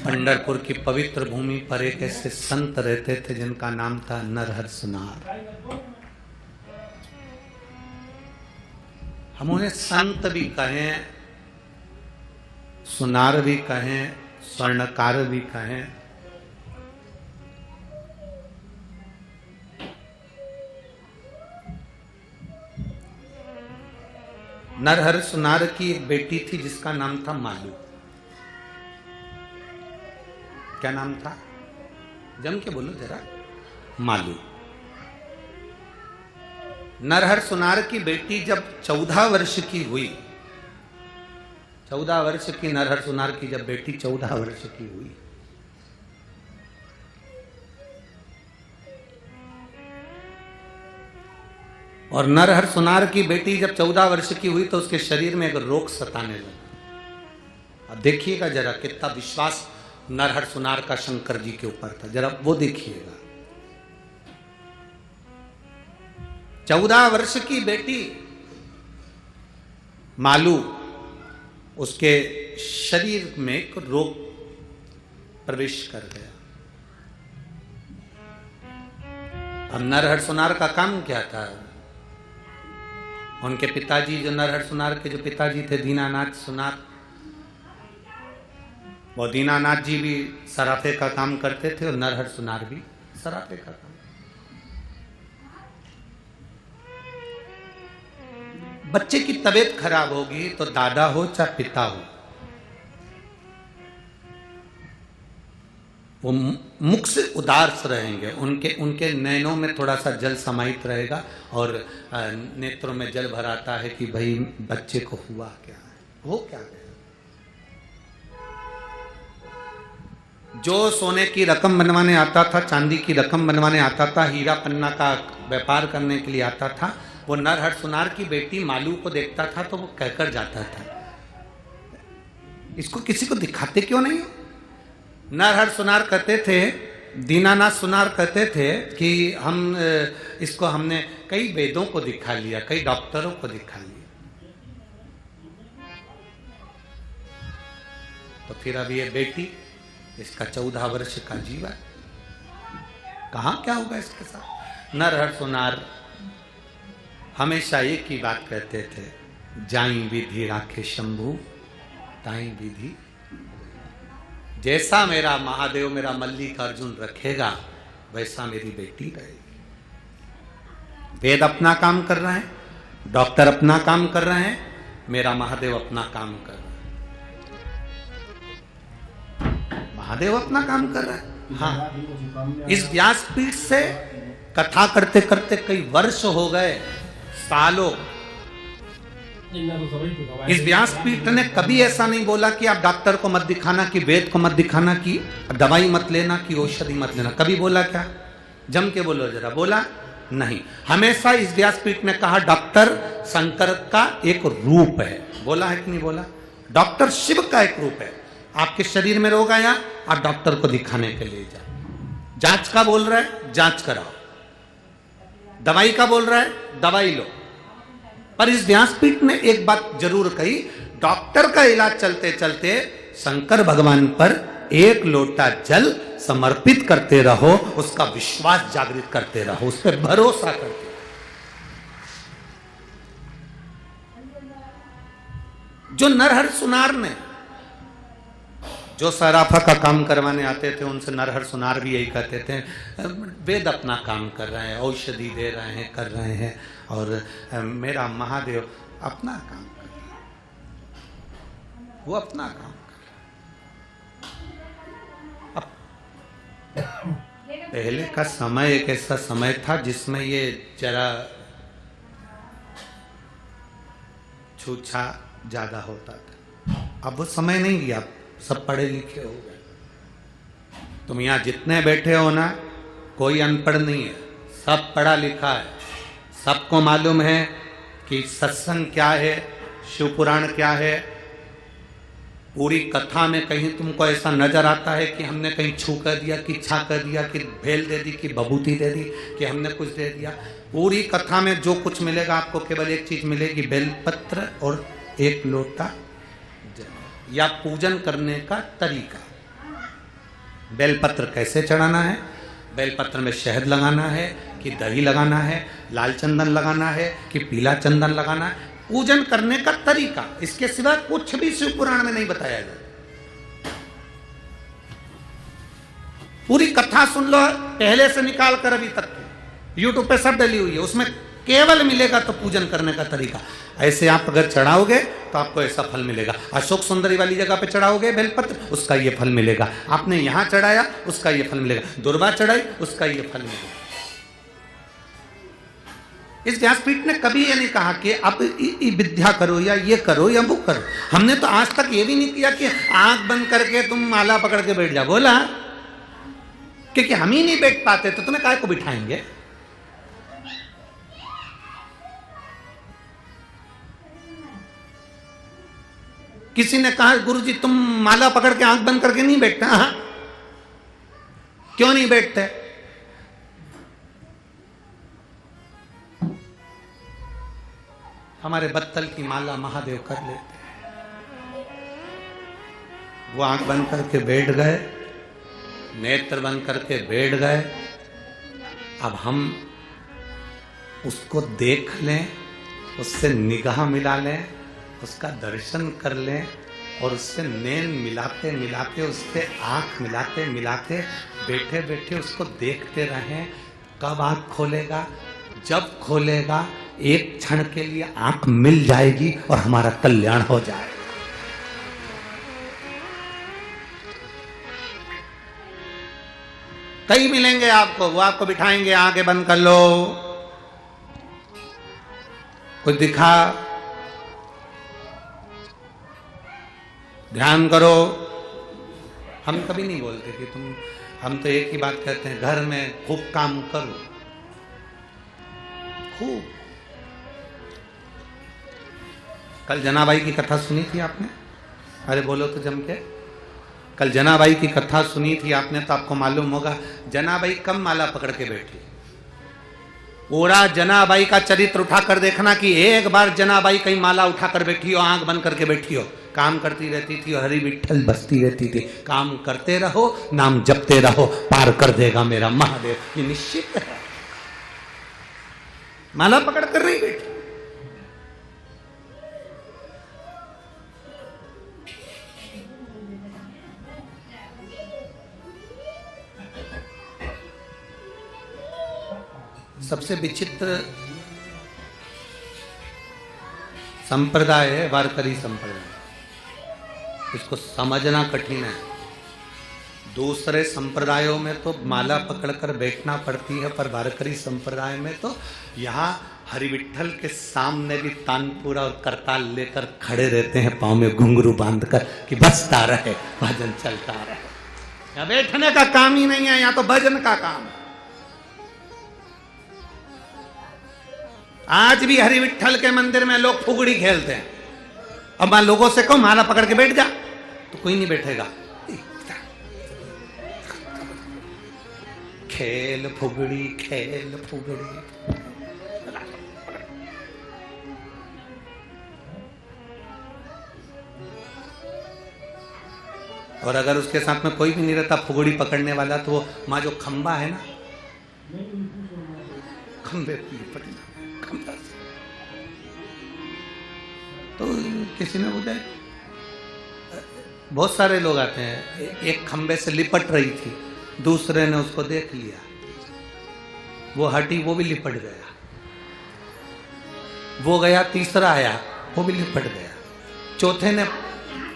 पंढरपुर की पवित्र भूमि पर एक ऐसे संत रहते थे जिनका नाम था नरहर सुनार। हम उन्हें संत भी कहें, सुनार भी कहें, स्वर्णकार भी कहें। नरहर सुनार की एक बेटी थी जिसका नाम था मालू। क्या नाम था? जम के बोलो जरा। मालू। नरहर सुनार की बेटी जब 14 वर्ष की हुई, 14 वर्ष की नरहर सुनार की जब बेटी 14 वर्ष की हुई, और नरहर सुनार की बेटी जब 14 वर्ष की हुई तो उसके शरीर में एक रोग सताने लगा। अब देखिएगा जरा कितना विश्वास नरहर सुनार का शंकर जी के ऊपर था, जरा वो देखिएगा। 14 वर्ष की बेटी मालू, उसके शरीर में एक रोग प्रवेश कर गया। अब नरहर सुनार का काम क्या था? उनके पिताजी, जो नरहर सुनार के जो पिताजी थे दीनानाथ सुनार, वो दीनानाथ जी भी सराफे का काम करते थे और नरहर सुनार भी सराफे का काम। बच्चे की तबीयत खराब होगी तो दादा हो चाहे पिता हो, वो मुख से उदास रहेंगे, उनके नैनों में थोड़ा सा जल समाहित रहेगा और नेत्रों में जल भर आता है कि भाई बच्चे को हुआ क्या है, हो क्या गया। जो सोने की रकम बनवाने आता था, चांदी की रकम बनवाने आता था, हीरा पन्ना का व्यापार करने के लिए आता था, वो नरहर सुनार की बेटी मालू को देखता था तो वो कहकर जाता था, इसको किसी को दिखाते क्यों नहीं? नरहर सुनार कहते थे, दीनानाथ सुनार कहते थे कि इसको हमने कई वेदों को दिखा लिया, कई डॉक्टरों को दिखा लिया, तो फिर अब ये बेटी, इसका 14 वर्ष का जीवन, कहां क्या होगा इसके साथ? नरहर सुनार हमेशा एक ही बात कहते थे, जाई विधि राखे शंभू ताई विधि। जैसा मेरा महादेव, मेरा मल्लिकार्जुन रखेगा वैसा मेरी बेटी रहेगी। वेद अपना काम कर रहे हैं, डॉक्टर अपना काम कर रहे हैं, मेरा महादेव अपना काम कर रहा है। महादेव अपना काम कर रहा है। हाँ, इस व्यासपीठ से कथा करते करते कई वर्ष हो गए, सालों। इस व्यासपीठ ने कभी ऐसा नहीं बोला कि आप डॉक्टर को मत दिखाना, कि वेद को मत दिखाना, कि दवाई मत लेना, कि औषधि मत लेना। कभी बोला क्या? जम के बोलो जरा, बोला नहीं। हमेशा इस व्यासपीठ ने कहा डॉक्टर शंकर का एक रूप है। बोला है कि नहीं बोला? डॉक्टर शिव का एक रूप है। आपके शरीर में रोग आया, आप डॉक्टर को दिखाने के लिए जाओ। जांच का बोल रहा है, जांच कराओ। दवाई का बोल रहा है, दवाई लो। पर इस व्यासपीठ ने एक बात जरूर कही, डॉक्टर का इलाज चलते चलते शंकर भगवान पर एक लोटा जल समर्पित करते रहो, उसका विश्वास जागृत करते रहो, उस पर भरोसा करते रहो। जो नरहर सुनार ने, जो सराफा का काम करवाने आते थे, उनसे नरहर सुनार भी यही कहते थे, वेद अपना काम कर रहे हैं, औषधि दे रहे हैं, कर रहे हैं, और मेरा महादेव अपना काम कर रहा है, वो अपना काम कर रहा है। अब पहले का समय एक ऐसा समय था जिसमें ये जरा छूछा ज्यादा होता था। अब वो समय नहीं लिया, सब पढ़े लिखे हो गए। तुम यहाँ जितने बैठे हो ना, कोई अनपढ़ नहीं है, सब पढ़ा लिखा है। सबको मालूम है कि सत्संग क्या है, शिव पुराण क्या है। पूरी कथा में कहीं तुमको ऐसा नजर आता है कि हमने कहीं छू कर दिया, कि छा कर दिया, कि भेल दे दी, कि बबूती दे दी, कि हमने कुछ दे दिया? पूरी कथा में जो कुछ मिलेगा आपको केवल एक चीज मिलेगी, बेलपत्र और एक लोटा या पूजन करने का तरीका। बेलपत्र कैसे चढ़ाना है, बेलपत्र में शहद लगाना है कि दही लगाना है, लाल चंदन लगाना है कि पीला चंदन लगाना है, पूजन करने का तरीका, इसके सिवा कुछ भी शिव पुराण में नहीं बताया जाता। पूरी कथा सुन लो पहले से निकाल कर अभी तक, यूट्यूब पे सब डली हुई है, उसमें केवल मिलेगा तो पूजन करने का तरीका। ऐसे आप अगर चढ़ाओगे तो आपको ऐसा फल मिलेगा। अशोक सुंदरी वाली जगह पे चढ़ाओगे बेलपत्र, उसका ये फल मिलेगा। आपने यहां चढ़ाया, उसका ये फल मिलेगा। दुर्वा चढ़ाई, उसका ये फल मिलेगा। इस व्यासपीठ ने कभी ये नहीं कहा कि आप विद्या करो या ये करो या वो करो। हमने तो आज तक ये भी नहीं किया कि आंख बंद करके तुम माला पकड़ के बैठ जाओ, बोला क्योंकि हम ही नहीं बैठ पाते तो तुम्हें काय को बिठाएंगे। किसी ने कहा गुरुजी तुम माला पकड़ के आंख बंद करके नहीं बैठते? हाँ, क्यों नहीं बैठते? हमारे बत्तल की माला महादेव कर लेते हैं। वो आंख बंद करके बैठ गए, नेत्र बंद करके बैठ गए। अब हम उसको देख लें, उससे निगाह मिला लें, उसका दर्शन कर लें और उससे नैन मिलाते मिलाते, उससे आंख मिलाते मिलाते बैठे बैठे उसको देखते रहें। कब आंख खोलेगा? जब खोलेगा एक क्षण के लिए आंख मिल जाएगी और हमारा कल्याण हो जाएगा। कई मिलेंगे आपको, वो आपको बिठाएंगे, आंखें बंद कर लो, कुछ दिखा, ध्यान करो। हम कभी नहीं बोलते कि तुम, हम तो एक ही बात कहते हैं, घर में खूब काम करो, खूब। कल जनाबाई की कथा सुनी थी आपने? अरे बोलो तो जम के। कल जनाबाई की कथा सुनी थी आपने तो आपको मालूम होगा जनाबाई कम माला पकड़ के बैठी। पूरा जनाबाई का चरित्र उठा कर देखना कि एक बार जनाबाई कहीं माला उठा कर बैठी हो, आंख बंद करके बैठी हो। काम करती रहती थी और हरि विठ्ठल बसती रहती थी। काम करते रहो, नाम जपते रहो, पार कर देगा मेरा महादेव, ये निश्चित है। माला पकड़ कर नहीं बैठी। सबसे विचित्र संप्रदाय है वारकरी संप्रदाय। इसको समझना कठिन है। दूसरे संप्रदायों में तो माला पकड़कर बैठना पड़ती है, पर वारकरी संप्रदाय में तो यहाँ हरिविठ्ठल के सामने भी तानपुरा और करताल लेकर खड़े रहते हैं, पांव में घुंघरू बांधकर कि बजता रहे, भजन चलता रहे। यहाँ बैठने का काम ही नहीं है, यहाँ तो भजन का काम है। आज भी हरिविठ्ठल के मंदिर में लोग फुगड़ी खेलते हैं। अब मैं लोगों से कहूं माला पकड़ के बैठ जा, तो कोई नहीं बैठेगा। खेल फुगड़ी, खेल फुगड़ी। और अगर उसके साथ में कोई भी नहीं रहता फुगड़ी पकड़ने वाला, तो वो माँ जो खंबा है ना, खंबे तो किसी ने बोला, बहुत सारे लोग आते हैं, एक खंबे से लिपट रही थी, दूसरे ने उसको देख लिया, वो हटी, वो भी लिपट गया, वो गया, तीसरा आया, वो भी लिपट गया, चौथे ने,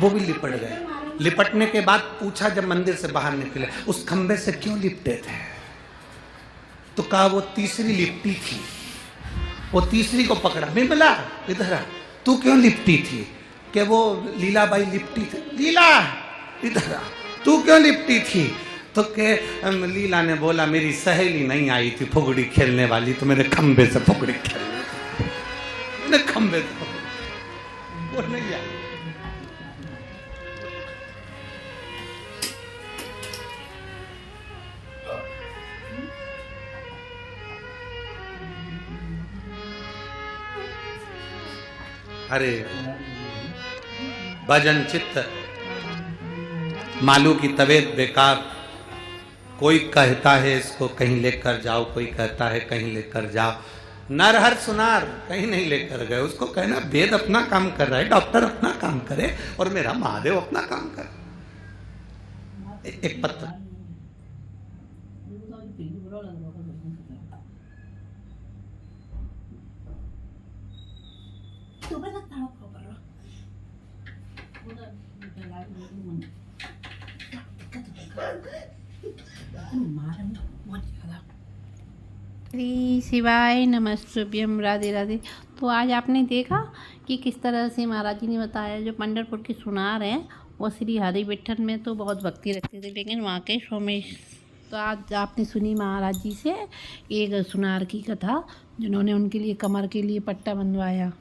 वो भी लिपट गया। लिपटने के बाद पूछा जब मंदिर से बाहर निकले, उस खंबे से क्यों लिपटे थे? तो कहा वो तीसरी लिपटी थी, वो तीसरी को पकड़ा। मैं बोला इधर आ, तू क्यों लिपटी थी? कि वो लीलाबाई लिपटी थी। लीला इधर आ, तू क्यों लिपटी थी? तो के लीला ने बोला मेरी सहेली नहीं आई थी फुगड़ी खेलने वाली, तो मेरे खंबे से फुगड़ी खेलने, खंबे से वो नहीं आई। अरे भजन चित्त, मालू की तबीयत बेकार, कोई कहता है इसको कहीं लेकर जाओ, कोई कहता है कहीं लेकर जाओ। नरहर सुनार कहीं नहीं लेकर गए। उसको कहना वेद अपना काम कर रहा है, डॉक्टर अपना काम करे और मेरा महादेव अपना काम करे। एक पत्र श्री शिवाय नमस्तुभ्यम, राधे राधे। तो आज आपने देखा कि किस तरह से महाराज जी ने बताया, जो पंढरपुर के सुनार हैं वो श्री हरि विठ्ठल में तो बहुत भक्ति रखते थे, लेकिन वहाँ के सोमेश। तो आज आपने सुनी महाराज जी से एक सुनार की कथा, जिन्होंने उनके लिए कमर के लिए पट्टा बंधवाया।